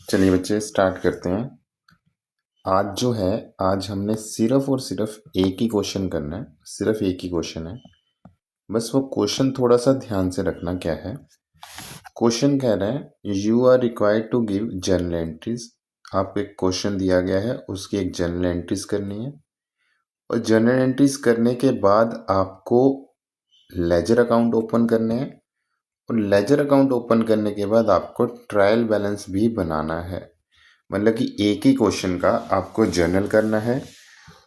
चलिए बच्चे स्टार्ट करते हैं। आज हमने सिर्फ और सिर्फ एक ही क्वेश्चन करना है, सिर्फ एक ही क्वेश्चन है। बस वो क्वेश्चन थोड़ा सा ध्यान से रखना। क्या है क्वेश्चन? कह रहा है you are required to give journal entries. आपको एक क्वेश्चन दिया गया है, उसकी एक जर्नल एंट्रीज करनी है और जर्नल एंट्रीज करने के बाद आपको लेजर अकाउंट ओपन करने हैं और लेजर अकाउंट ओपन करने के बाद आपको ट्रायल बैलेंस भी बनाना है। मतलब कि एक ही क्वेश्चन का आपको जर्नल करना है,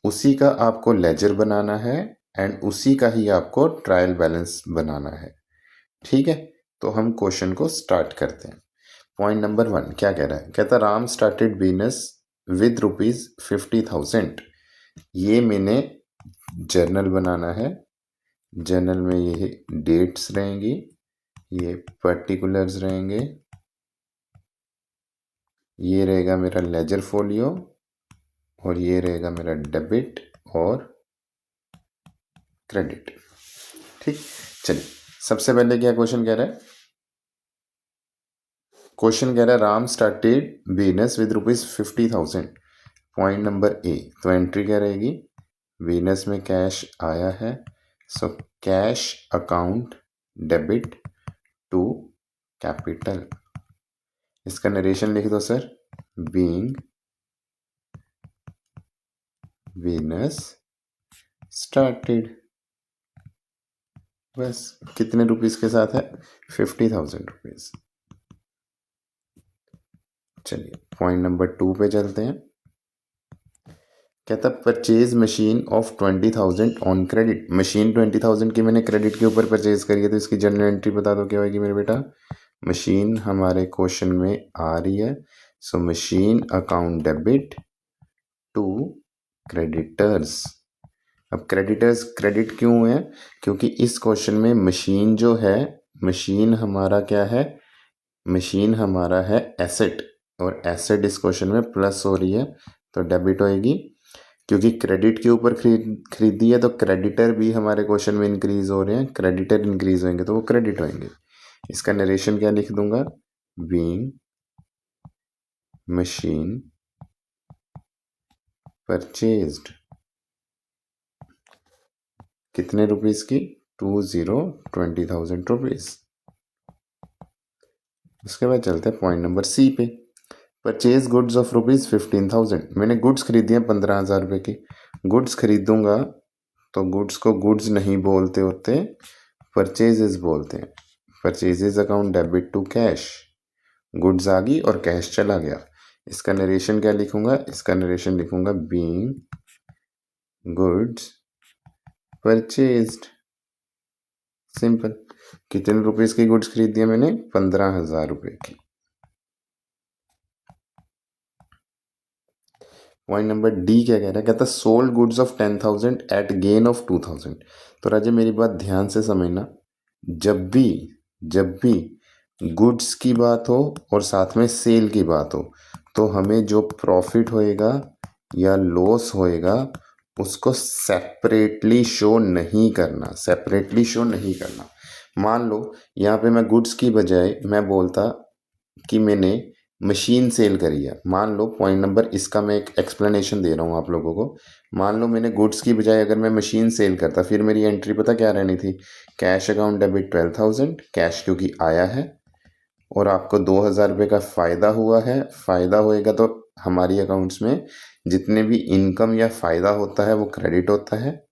उसी का आपको लेजर बनाना है एंड उसी का ही आपको ट्रायल बैलेंस बनाना है। ठीक है, तो हम क्वेश्चन को स्टार्ट करते हैं। पॉइंट नंबर 1 क्या कह रहा है? कहता राम स्टार्टेड बिजनेस विद ₹50,000। ये मैंने जर्नल बनाना है। जर्नल में ये डेट्स रहेंगी, ये पर्टिकुलर्स रहेंगे, ये रहेगा मेरा लेजर फोलियो और ये रहेगा मेरा डेबिट और क्रेडिट। ठीक, चलिए सबसे पहले क्या क्वेश्चन कह रहा है? क्वेश्चन कह रहा है Ram started business with ₹50,000। Point number A, तो एंट्री क्या रहेगी? बिजनेस में कैश आया है, so cash account debit to capital. इसका नरेशन लिख दो सर। Being business started. बस कितने रुपीस के साथ है? ₹50,000। चलिए पॉइंट नंबर 2 पे चलते हैं। कहता purchase machine of 20,000 on credit. Machine 20,000 की मैंने क्रेडिट के ऊपर परचेज करी है, तो इसकी जर्नल एंट्री बता दो क्या होगी मेरे बेटा। मशीन हमारे क्वेश्चन में आ रही है, so machine account debit to creditors. अब क्रेडिटर्स क्रेडिट क्यों हुए हैं? क्योंकि इस क्वेश्चन में मशीन जो है, मशीन हमारा क्या है? मशीन हमारा है एसेट, और एसेट इस क्वेश्चन में प्लस हो रही है तो डेबिट होएगी। क्योंकि क्रेडिट के ऊपर खरीदी है तो क्रेडिटर भी हमारे क्वेश्चन में इंक्रीज हो रहे हैं, क्रेडिटर इंक्रीज होंगे तो वो क्रेडिट होंगे। इसका नरेशन क्या लिख दूंगा? Being machine purchased. कितने रुपीस की? 20,000 उसके बाद चलते हैं पॉइंट नंबर सी पे। Purchase goods of ₹15,000। मैंने गुड्स खरीदी हैं 15,000 रुपये की। गुड्स खरीदूंगा तो गुड्स को गुड्स नहीं बोलते होते, परचेजेस बोलते हैं। Purchases account debit to cash. Goods आ गई और कैश चला गया। इसका नरेशन क्या लिखूंगा? इसका नरेशन लिखूंगा बीइंग गुड्स परचेज्ड। सिंपल। कितने रुपीस की गुड्स खरीदी है मैंने? 15,000 रुपये की। पॉइंट नंबर डी क्या कह रहा है? कहता sold goods of 10,000 at gain of 2,000। तो राजा मेरी बात ध्यान से समझना। जब भी गुड्स की बात हो और साथ में सेल की बात हो, तो हमें जो प्रॉफिट होएगा या लॉस होएगा उसको सेपरेटली शो नहीं करना, सेपरेटली शो नहीं करना। मान लो यहाँ पे मैं गुड्स की बजाय मैं बोलता कि मैंने मशीन सेल करी है। मान लो पॉइंट नंबर, इसका मैं एक एक्सप्लेनेशन दे रहा हूँ आप लोगों को। मान लो मैंने गुड्स की बजाय अगर मैं मशीन सेल करता, फिर मेरी एंट्री पता क्या रहनी थी? कैश अकाउंट डेबिट 12,000, कैश क्योंकि आया है और आपको 2,000 रुपये का फ़ायदा हुआ है। फ़ायदा होएगा तो हमारी अकाउंट्स में जितने भी इनकम या फ़ायदा होता है वो क्रेडिट होता है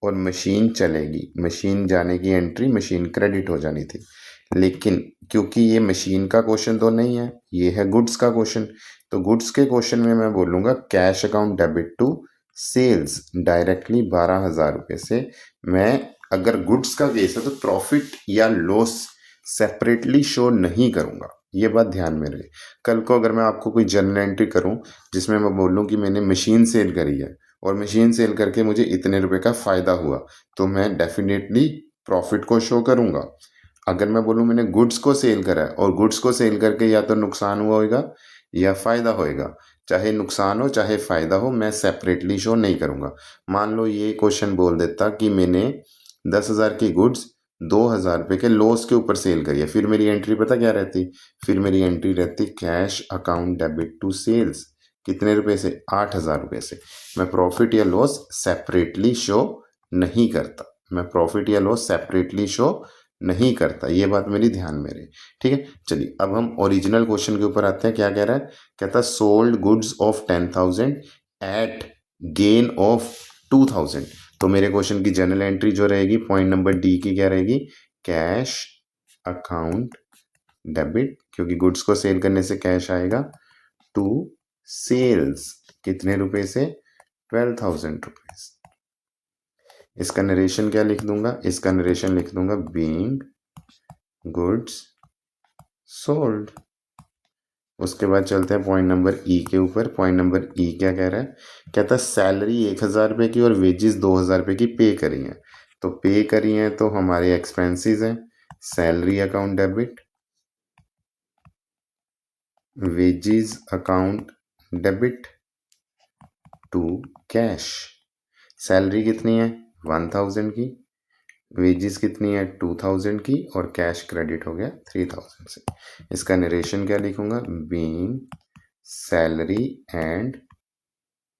और मशीन चलेगी। मशीन जाने की एंट्री मशीन क्रेडिट हो जानी थी। लेकिन क्योंकि ये मशीन का क्वेश्चन तो नहीं है, ये है गुड्स का क्वेश्चन, तो गुड्स के क्वेश्चन में मैं बोलूँगा cash account debit to sales directly 12,000 रुपये से। मैं अगर गुड्स का केस है तो प्रॉफिट या लॉस सेपरेटली शो नहीं करूँगा। ये बात ध्यान में रहे। कल को अगर मैं आपको कोई जर्नल एंट्री करूँ जिसमें मैं बोलूँ कि मैंने मशीन सेल करी है और मशीन सेल करके मुझे इतने रुपए का फ़ायदा हुआ, तो मैं डेफिनेटली प्रॉफिट को शो करूँगा। अगर मैं बोलूँ मैंने गुड्स को सेल करा है और गुड्स को सेल करके या तो नुकसान हुआ होगा या फ़ायदा होएगा, चाहे नुकसान हो चाहे फ़ायदा हो, मैं सेपरेटली शो नहीं करूँगा। मान लो ये क्वेश्चन बोल देता कि मैंने 10,000 की गुड्स 2,000 रुपये के लॉस के ऊपर सेल करी है, फिर मेरी एंट्री पता क्या रहती, फिर मेरी एंट्री रहती cash account debit to sales. कितने रुपए से? 8,000 रुपये से। मैं प्रॉफिट या लॉस सेपरेटली शो नहीं करता, मैं प्रॉफिट या लॉस सेपरेटली शो नहीं करता, ये बात मेरी ध्यान में रहे। ठीक है, चलिए अब हम ओरिजिनल क्वेश्चन के ऊपर आते हैं। क्या कह रहा है? कहता है sold goods of 10,000 at gain of 2,000। तो मेरे क्वेश्चन की जनरल एंट्री जो रहेगी पॉइंट नंबर डी की क्या रहेगी? कैश अकाउंट डेबिट, क्योंकि गुड्स को सेल करने से कैश आएगा, टू सेल्स। कितने रुपए से? 12,000 रुपीज। इसका नरेशन क्या लिख दूंगा? इसका नरेशन लिख दूंगा बीइंग गुड्स सोल्ड। उसके बाद चलते हैं पॉइंट नंबर ई के ऊपर। पॉइंट नंबर ई क्या कह रहा है? कहता है सैलरी 1,000 रुपये की और वेजेस 2,000 रुपये की पे करी हैं। तो पे करी हैं तो हमारे एक्सपेंसेस हैं, salary account debit, wages account debit to cash. Salary कितनी है? 1,000 की, वेजेस कितनी है? 2,000 की, और कैश क्रेडिट हो गया 3,000 से। इसका नरेशन क्या लिखूंगा? Being salary and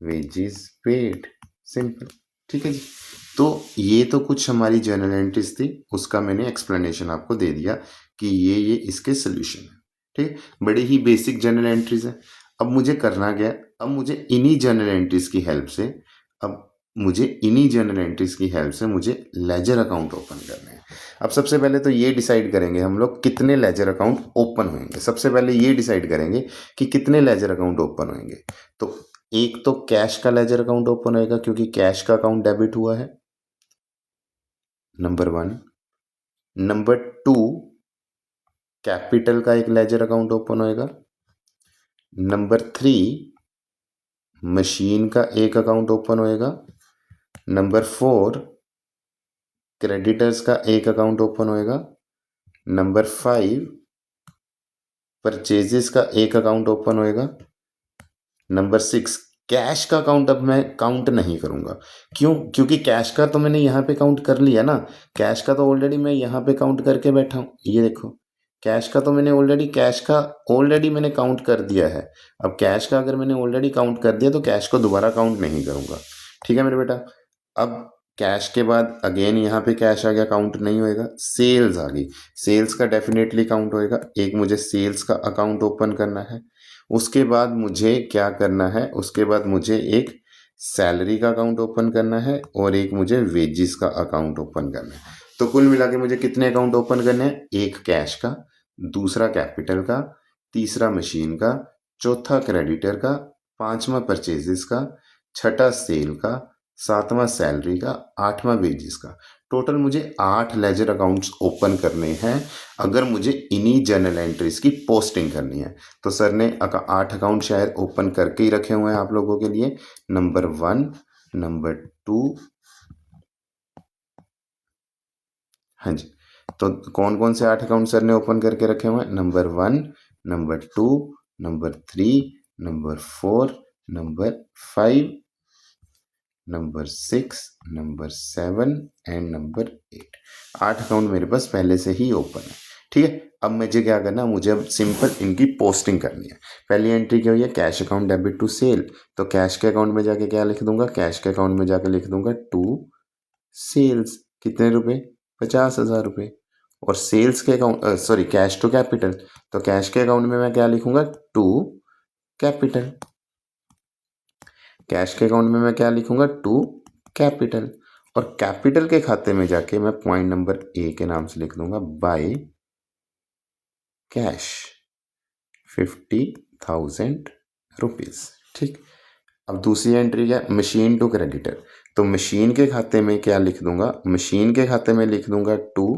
wages paid. Simple. ठीक है जी। तो ये तो कुछ हमारी जनरल एंट्रीज थी, उसका मैंने एक्सप्लेनेशन आपको दे दिया कि ये इसके सोल्यूशन है। ठीक है, बड़ी ही बेसिक जनरल एंट्रीज है। अब मुझे करना क्या है? अब मुझे इन्हीं जनरल एंट्रीज की हेल्प से मुझे लेजर अकाउंट ओपन करने हैं। अब सबसे पहले तो ये डिसाइड करेंगे हम लोग कितने लेजर अकाउंट ओपन होंगे। सबसे पहले ये डिसाइड करेंगे कि कितने लेजर अकाउंट ओपन होंगे। तो एक तो कैश का लेजर अकाउंट ओपन होएगा क्योंकि कैश का अकाउंट डेबिट हुआ है, नंबर 1। नंबर 2, कैपिटल का एक लेजर अकाउंट ओपन होएगा। नंबर 3, मशीन का एक अकाउंट ओपन होएगा। नंबर 4, क्रेडिटर्स का एक अकाउंट ओपन होएगा। नंबर 5, परचेजेस का एक अकाउंट ओपन होएगा। नंबर 6, कैश का अकाउंट अब मैं काउंट नहीं करूंगा। क्यों? क्योंकि कैश का तो मैंने यहाँ पे काउंट कर लिया ना, कैश का तो ऑलरेडी मैं यहाँ पे काउंट करके बैठा हूँ। ये देखो, कैश का तो मैंने ऑलरेडी मैंने काउंट कर दिया है। अब कैश का अगर मैंने ऑलरेडी काउंट कर दिया तो कैश को दोबारा काउंट नहीं करूंगा। ठीक है मेरे बेटा। अब कैश के बाद अगेन यहाँ पे कैश आ गया, काउंट नहीं होएगा। सेल्स आ गई, सेल्स का डेफिनेटली काउंट होएगा। एक मुझे सेल्स का अकाउंट ओपन करना है। उसके बाद मुझे क्या करना है? उसके बाद मुझे एक सैलरी का अकाउंट ओपन करना है और एक मुझे वेजेस का अकाउंट ओपन करना है। तो कुल मिला के मुझे कितने अकाउंट ओपन करने हैं? एक कैश का, दूसरा कैपिटल का, तीसरा मशीन का, चौथा क्रेडिटर का, पांचवा परचेजेस का, छठा सेल का, सातवां सैलरी का, आठवां वेजेस का। टोटल मुझे 8 लेजर अकाउंट्स ओपन करने हैं अगर मुझे इन्हीं जर्नल एंट्रीज की पोस्टिंग करनी है। तो सर ने 8 अकाउंट शायद ओपन करके ही रखे हुए हैं आप लोगों के लिए। नंबर 1, नंबर 2, हाँ जी। तो कौन कौन से 8 अकाउंट सर ने ओपन करके रखे हुए हैं? Number 1, number 2, number 3, number 4, number 5, number 6, number 7 and number 8। 8 account मेरे पास पहले से ही ओपन है। ठीक है, अब मुझे क्या करना है? मुझे अब सिंपल इनकी पोस्टिंग करनी है। पहली एंट्री क्या हुई है? Cash account debit to sale. तो कैश के अकाउंट में जाके क्या लिख दूंगा? कैश के अकाउंट में जाके लिख दूंगा टू सेल्स। कितने रुपए? 50,000 रुपये। और सेल्स के account sorry cash to capital, तो कैश के अकाउंट में मैं क्या लिखूंगा? To capital. कैश के अकाउंट में मैं क्या लिखूंगा? To capital. और कैपिटल के खाते में जाके मैं पॉइंट नंबर ए के नाम से लिख दूंगा बाय कैश 50,000 रुपीज। ठीक। अब दूसरी एंट्री क्या? Machine to creditor. तो मशीन के खाते में क्या लिख दूंगा? मशीन के खाते में लिख दूंगा टू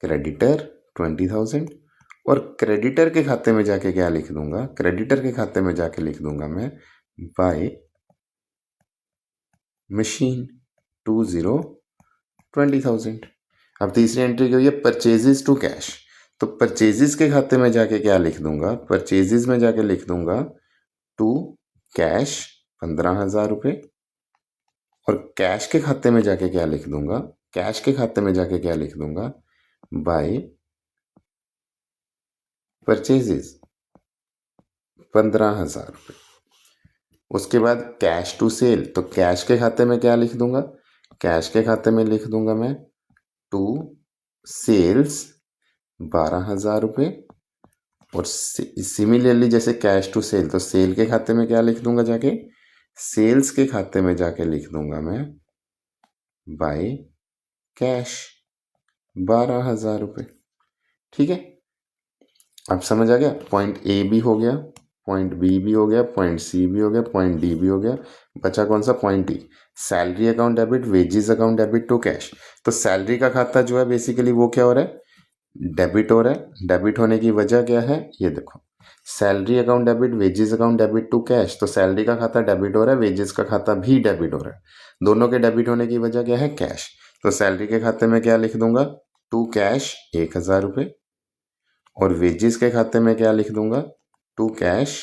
क्रेडिटर 20,000। और क्रेडिटर के खाते में जाके क्या लिख दूंगा? क्रेडिटर के खाते में जाके लिख दूंगा मैं बाय मशीन 20,000। अब तीसरी एंट्री क्या हुई है? Purchases to cash. तो परचेजेस के खाते में जाके क्या लिख दूंगा? परचेजेस में जाके लिख दूंगा टू कैश 15,000 रुपये। और कैश के खाते में जाके क्या लिख दूंगा? कैश के खाते में जाके क्या लिख दूंगा, बाय परचेजेस 15,000 रुपये। उसके बाद कैश टू सेल, तो कैश के खाते में क्या लिख दूंगा, कैश के खाते में लिख दूंगा मैं टू सेल्स 12,000 रुपये। और सिमिलरली जैसे कैश टू सेल, तो सेल के खाते में क्या लिख दूंगा जाके, सेल्स के खाते में जाके लिख दूंगा मैं बाय कैश 12,000 रुपये। ठीक है, अब समझ आ गया। पॉइंट ए भी हो गया, पॉइंट बी भी हो गया, पॉइंट सी भी हो गया, पॉइंट डी भी हो गया। बचा कौन सा, point E, salary account debit, wages account debit to cash. तो सैलरी का खाता जो है बेसिकली वो क्या हो रहा है, डेबिट हो रहा है। डेबिट होने की वजह क्या है, ये देखो, salary account debit, wages account debit to cash. तो सैलरी का खाता डेबिट हो रहा है, वेजेस का खाता भी डेबिट हो रहा है। दोनों के डेबिट होने की वजह क्या है, कैश। तो सैलरी के खाते में क्या लिख दूंगा, टू कैश 1,000 रुपये। और वेजेस के खाते में क्या लिख दूंगा, टू कैश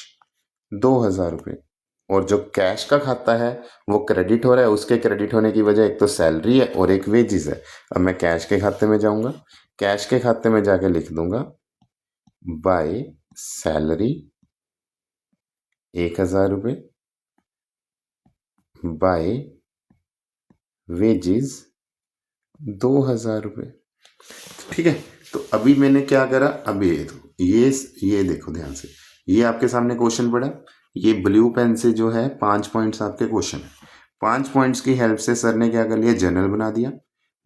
2,000 रुपये। और जो कैश का खाता है वो क्रेडिट हो रहा है, उसके क्रेडिट होने की वजह एक तो सैलरी है और एक वेजेस है। अब मैं कैश के खाते में जाऊंगा, कैश के खाते में जाके लिख दूंगा बाय सैलरी 1,000 रुपये, बाय वेजेस 2,000 रुपये। ठीक है, तो अभी मैंने क्या करा, अभी ये देखो ध्यान से, ये आपके सामने क्वेश्चन पड़ा, ये ब्लू पेन से जो है 5 पॉइंट्स आपके क्वेश्चन है। 5 पॉइंट्स की हेल्प से सर ने क्या कर लिया, जर्नल बना दिया।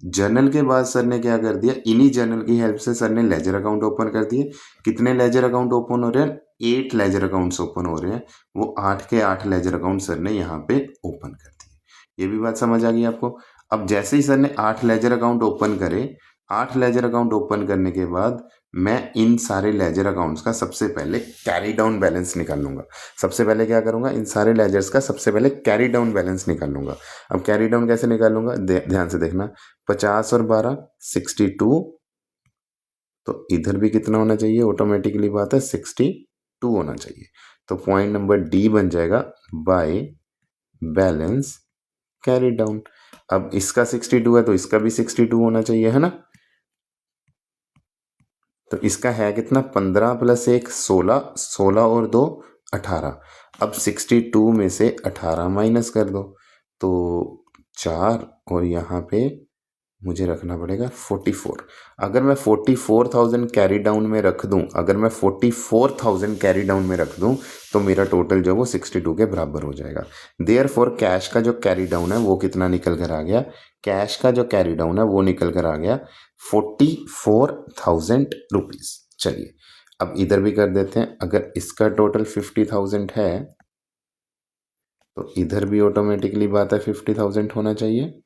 जर्नल के बाद सर ने क्या कर दिया, इन्हीं जर्नल की हेल्प से सर ने लेजर अकाउंट ओपन कर दिए। कितने लेजर अकाउंट ओपन हो रहे हैं, 8 लेजर अकाउंट्स ओपन हो रहे हैं। वो 8 के 8 लेजर अकाउंट सर ने यहाँ पे ओपन कर दिए। ये भी बात समझ आ गई आपको। अब जैसे ही सर ने 8 लेजर अकाउंट ओपन करे, 8 लेजर अकाउंट ओपन करने के बाद मैं इन सारे लेजर अकाउंट्स का सबसे पहले कैरी डाउन बैलेंस निकाल लूंगा। सबसे पहले क्या करूंगा, इन सारे लेजर्स का सबसे पहले कैरी डाउन बैलेंस निकाल लूंगा। अब कैरी डाउन कैसे निकालूंगा, ध्यान से देखना, 50 और 12 62। तो इधर भी कितना होना चाहिए, ऑटोमेटिकली बात है 62 होना चाहिए। तो पॉइंट नंबर डी बन जाएगा बाय बैलेंस कैरी डाउन। अब इसका 62 है तो इसका भी 62 होना चाहिए, है ना। तो इसका है कितना, 15 + 1 16, 16 और 2 18। अब 62 में से 18 माइनस कर दो तो 4, और यहाँ पे मुझे रखना पड़ेगा 44। अगर मैं 44,000 कैरी डाउन में रख दूं, अगर मैं 44,000 कैरी डाउन में रख दूं तो मेरा टोटल जो वो 62 के बराबर हो जाएगा। देयरफॉर कैश का जो कैरी डाउन है वो कितना निकल कर आ गया, कैश का जो कैरी डाउन है वो निकल कर आ गया 44,000 रुपीज। चलिए अब इधर भी कर देते हैं। अगर इसका टोटल 50,000 है तो इधर भी ऑटोमेटिकली बात है 50,000 होना चाहिए।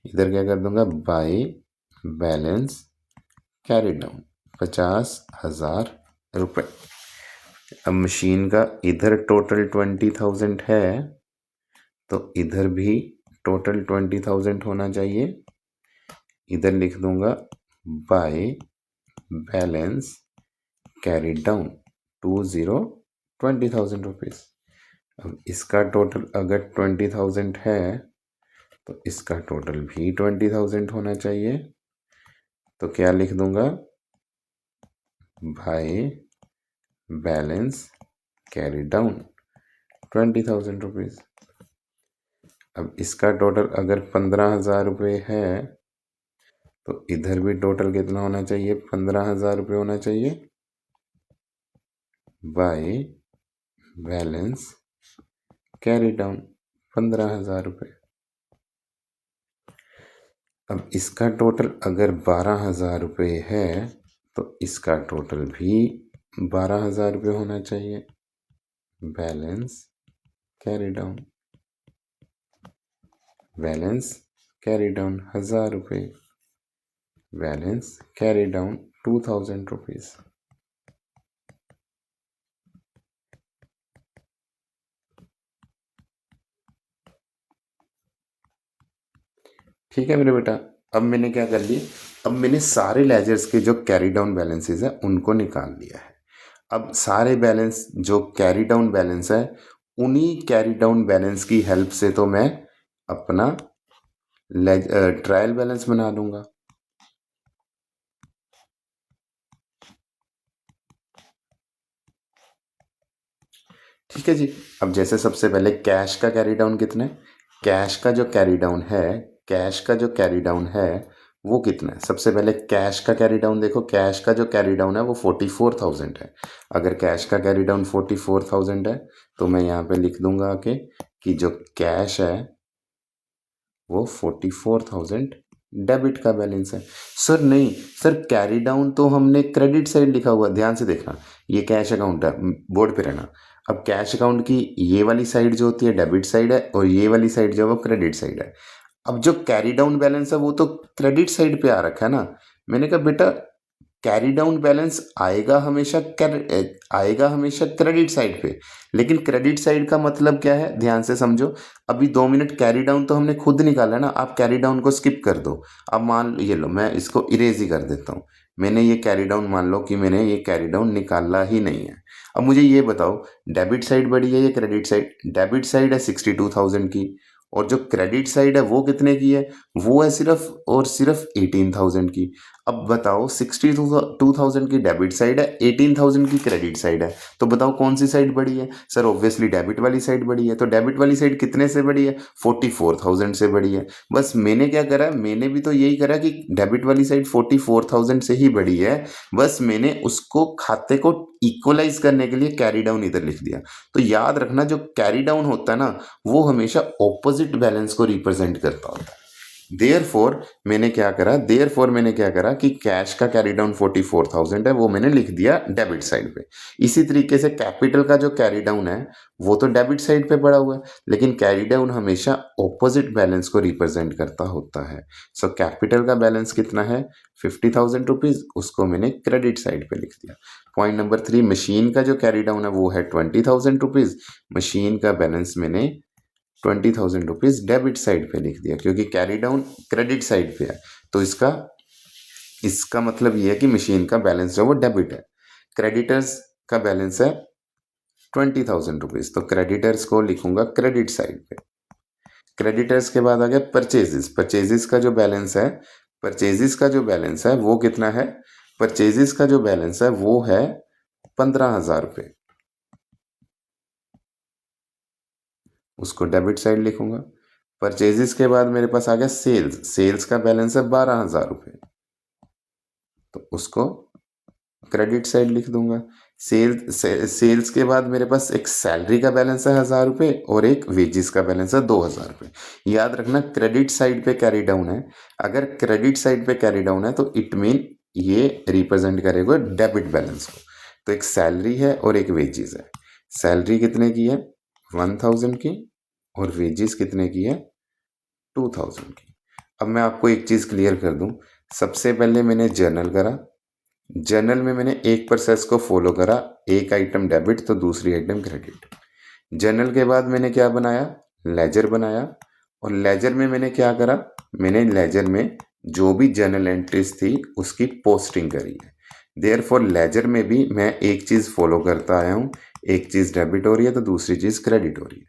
इधर क्या कर दूंगा, बाय बैलेंस कैरी डाउन 50,000 रुपये। अब मशीन का इधर टोटल 20,000 है तो इधर भी टोटल 20,000 होना चाहिए। इधर लिख दूंगा by balance carry down 20,000 rupees. अब इसका टोटल अगर 20,000 है तो इसका टोटल भी 20,000 होना चाहिए। तो क्या लिख दूंगा, by balance carry down 20,000 rupees. अब इसका टोटल अगर 15,000 रुपये है तो इधर भी टोटल कितना होना चाहिए, 15,000 रुपये होना चाहिए। बाय बैलेंस कैरी डाउन 15,000 रुपये। अब इसका टोटल अगर 12,000 रुपये है तो इसका टोटल भी 12,000 रुपये होना चाहिए। Balance carry down, balance carry down 1,000 रुपये, बैलेंस कैरी डाउन 2,000 रुपीज। ठीक है मेरे बेटा, अब मैंने क्या कर लिया, अब मैंने सारे लेजर्स के जो कैरी डाउन बैलेंसेस है उनको निकाल लिया है। अब सारे बैलेंस जो कैरी डाउन बैलेंस है उन्हीं कैरी डाउन बैलेंस की हेल्प से तो मैं अपना ट्रायल बैलेंस बना लूंगा। ठीक है जी। अब जैसे सबसे पहले कैश का कैरी डाउन कितना है, कैश का जो कैरी डाउन है, कैश का जो कैरी डाउन है वो कितना है। सबसे पहले कैश का कैरी डाउन देखो, कैश का जो कैरी डाउन है वो 44,000 है। अगर कैश का कैरी डाउन 44,000 है तो मैं यहाँ पे लिख दूंगा आके कि जो कैश है वो 44,000 डेबिट का बैलेंस है। सर नहीं सर, कैरी डाउन तो हमने क्रेडिट साइड लिखा हुआ, ध्यान से देखना, ये कैश अकाउंट है, बोर्ड पे रहना। अब कैश अकाउंट की ये वाली साइड जो होती है डेबिट साइड है और ये वाली साइड जो है वो क्रेडिट साइड है। अब जो कैरी डाउन बैलेंस है वो तो क्रेडिट साइड पे आ रखा है ना। मैंने कहा बेटा कैरी डाउन बैलेंस आएगा हमेशा क्रेडिट साइड पे, लेकिन क्रेडिट साइड का मतलब क्या है ध्यान से समझो। अभी 2 मिनट कैरी डाउन तो हमने खुद निकाला ना, आप कैरी डाउन को स्किप कर दो। अब मान ये लो, मैं इसको इरेज ही कर देता हूँ। मैंने ये कैरी डाउन, मान लो कि मैंने ये कैरी डाउन निकाला ही नहीं है। अब मुझे ये बताओ डेबिट साइड बड़ी है या क्रेडिट साइड। डेबिट साइड है 62,000 की, और जो क्रेडिट साइड है वो कितने की है, वो है सिर्फ और सिर्फ 18,000 की। अब बताओ 62,000 की डेबिट साइड है, 18,000 की क्रेडिट साइड है, तो बताओ कौन सी साइड बड़ी है। सर ऑब्वियसली डेबिट वाली साइड बड़ी है। तो डेबिट वाली साइड कितने से बड़ी है, 44,000 से बड़ी है। बस मैंने क्या करा, मैंने भी तो यही करा कि डेबिट वाली साइड 44,000 से ही बड़ी है, बस मैंने उसको खाते को इक्वलाइज करने के लिए कैरी डाउन इधर लिख दिया। तो याद रखना जो कैरी डाउन होता है ना वो हमेशा ऑपोजिट बैलेंस को रिप्रेजेंट करता होता है। देयरफॉर मैंने क्या करा कि कैश का कैरी डाउन 44,000 है, वो मैंने लिख दिया डेबिट साइड पे। इसी तरीके से कैपिटल का जो कैरी डाउन है वो तो डेबिट साइड पे पड़ा हुआ है, लेकिन कैरी डाउन हमेशा ऑपोजिट बैलेंस को रिप्रेजेंट करता होता है। सो कैपिटल का बैलेंस कितना है, 50,000 रुपीज, उसको मैंने क्रेडिट साइड पे लिख दिया। पॉइंट नंबर 3, मशीन का जो कैरी डाउन है वो है 20,000 रुपीज, मशीन का बैलेंस मैंने 20,000 रुपीज डेबिट साइड पे लिख दिया, क्योंकि कैरी डाउन क्रेडिट साइड पे है। तो इसका इसका मतलब ये है कि मशीन का बैलेंस जो वो डेबिट है। क्रेडिटर्स का बैलेंस है 20,000 रुपीज, तो क्रेडिटर्स को लिखूंगा क्रेडिट साइड पे। क्रेडिटर्स के बाद आ गया परचेजेस। परचेजेस का जो बैलेंस है, परचेजेस का जो बैलेंस है वो कितना है, परचेजेस का जो बैलेंस है वो है 15,000 रुपये, उसको डेबिट साइड लिखूंगा। परचेजेस के बाद मेरे पास आ गया सेल्स, सेल्स का बैलेंस है 12,000 रुपये, तो उसको क्रेडिट साइड लिख दूंगा। सेल्स के बाद मेरे पास एक सैलरी का बैलेंस है 1,000 रुपये और एक वेजेस का बैलेंस है 2,000 रुपये। याद रखना क्रेडिट साइड पे कैरी डाउन है, अगर क्रेडिट साइड पे कैरी डाउन है तो इट मीन ये रिप्रेजेंट करेगा डेबिट बैलेंस को। तो एक सैलरी है और एक वेजेस है। सैलरी कितने की है, 1,000 की, और वेजेस कितने की है, 2,000 की। अब मैं आपको एक चीज़ क्लियर कर दूं, सबसे पहले मैंने जर्नल करा, जर्नल में मैंने एक प्रोसेस को फॉलो करा, एक आइटम डेबिट तो दूसरी आइटम क्रेडिट। जर्नल के बाद मैंने क्या बनाया, लेजर बनाया, और लेजर में मैंने क्या करा, मैंने लेजर में जो भी जर्नल एंट्रीज थी उसकी पोस्टिंग करी है। देयरफॉर लेजर में भी मैं एक चीज़ फॉलो करता आया हूँ, एक चीज़ डेबिट हो रही है तो दूसरी चीज़ क्रेडिट हो रही है।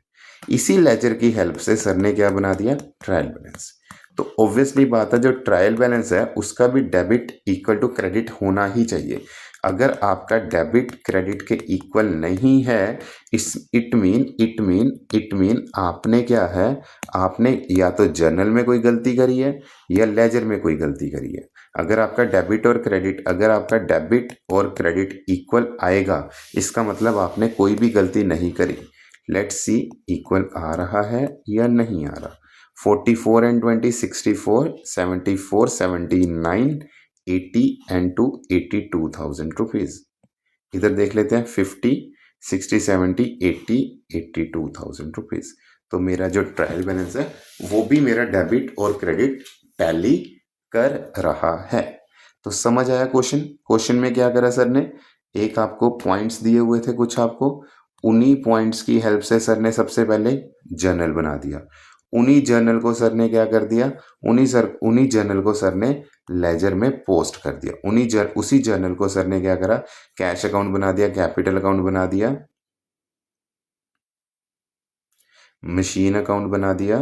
इसी लेजर की हेल्प से सर ने क्या बना दिया, ट्रायल बैलेंस। तो ऑब्वियसली बात है जो ट्रायल बैलेंस है उसका भी डेबिट इक्वल टू क्रेडिट होना ही चाहिए। अगर आपका डेबिट क्रेडिट के इक्वल नहीं है, इट मीन आपने क्या है, आपने या तो जर्नल में कोई गलती करी है या लेजर में कोई गलती करी है। अगर आपका डेबिट और क्रेडिट इक्वल आएगा इसका मतलब आपने कोई भी गलती नहीं करी। लेट्स सी इक्वल आ रहा है या नहीं आ रहा। 44 and 20 64, 74 79 80 and 2 82,000 रुपीज। इधर देख लेते हैं 50 60 70 80 82,000 रुपीज। तो मेरा जो ट्रायल बैलेंस है वो भी मेरा डेबिट और क्रेडिट टैली कर रहा है। तो समझ आया क्वेश्चन। क्वेश्चन में क्या करा सर ने, एक आपको पॉइंट्स दिए हुए थे कुछ आपको, उन्हीं पॉइंट्स की हेल्प से सर ने सबसे पहले जर्नल बना दिया। उन्हीं जर्नल को सर ने क्या कर दिया, उन्हीं जर्नल को सर ने लेजर में पोस्ट कर दिया। उसी जर्नल को सर ने क्या करा, कैश अकाउंट बना दिया, कैपिटल अकाउंट बना दिया, मशीन अकाउंट बना दिया,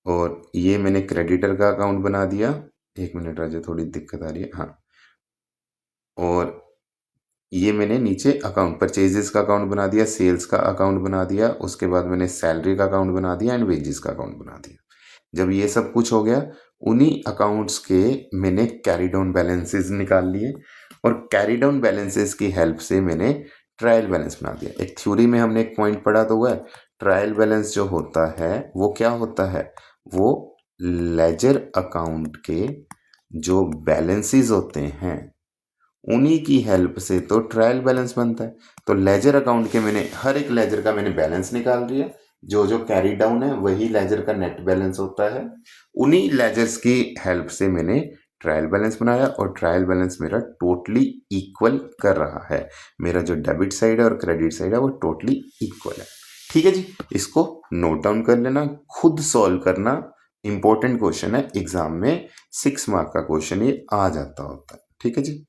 और ये मैंने क्रेडिटर का अकाउंट बना दिया। एक मिनट राजा, थोड़ी दिक्कत आ रही है। हाँ, और ये मैंने नीचे अकाउंट परचेजेस का अकाउंट बना दिया, सेल्स का अकाउंट बना दिया, उसके बाद मैंने सैलरी का अकाउंट बना दिया एंड वेजेस का अकाउंट बना दिया। जब ये सब कुछ हो गया, उन्हीं अकाउंट्स के मैंने कैरी डाउन बैलेंसेस निकाल लिए और कैरी डाउन बैलेंसेस की हेल्प से मैंने ट्रायल बैलेंस बना दिया। एक थ्योरी में हमने एक पॉइंट पढ़ा तो हुआ है, ट्रायल बैलेंस जो होता है वो क्या होता है, वो लेजर अकाउंट के जो बैलेंसेस होते हैं उन्हीं की हेल्प से तो ट्रायल बैलेंस बनता है। तो लेजर अकाउंट के मैंने हर एक लेजर का मैंने बैलेंस निकाल दिया, जो जो कैरी डाउन है वही लेजर का नेट बैलेंस होता है। उन्हीं लेजर्स की हेल्प से मैंने ट्रायल बैलेंस बनाया और ट्रायल बैलेंस मेरा टोटली इक्वल कर रहा है। मेरा जो डेबिट साइड है और क्रेडिट साइड है वो टोटली इक्वल है। ठीक है जी, इसको नोट डाउन कर लेना, खुद सॉल्व करना। इंपॉर्टेंट क्वेश्चन है, एग्जाम में 6 मार्क का क्वेश्चन ये आ जाता होता है। ठीक है जी।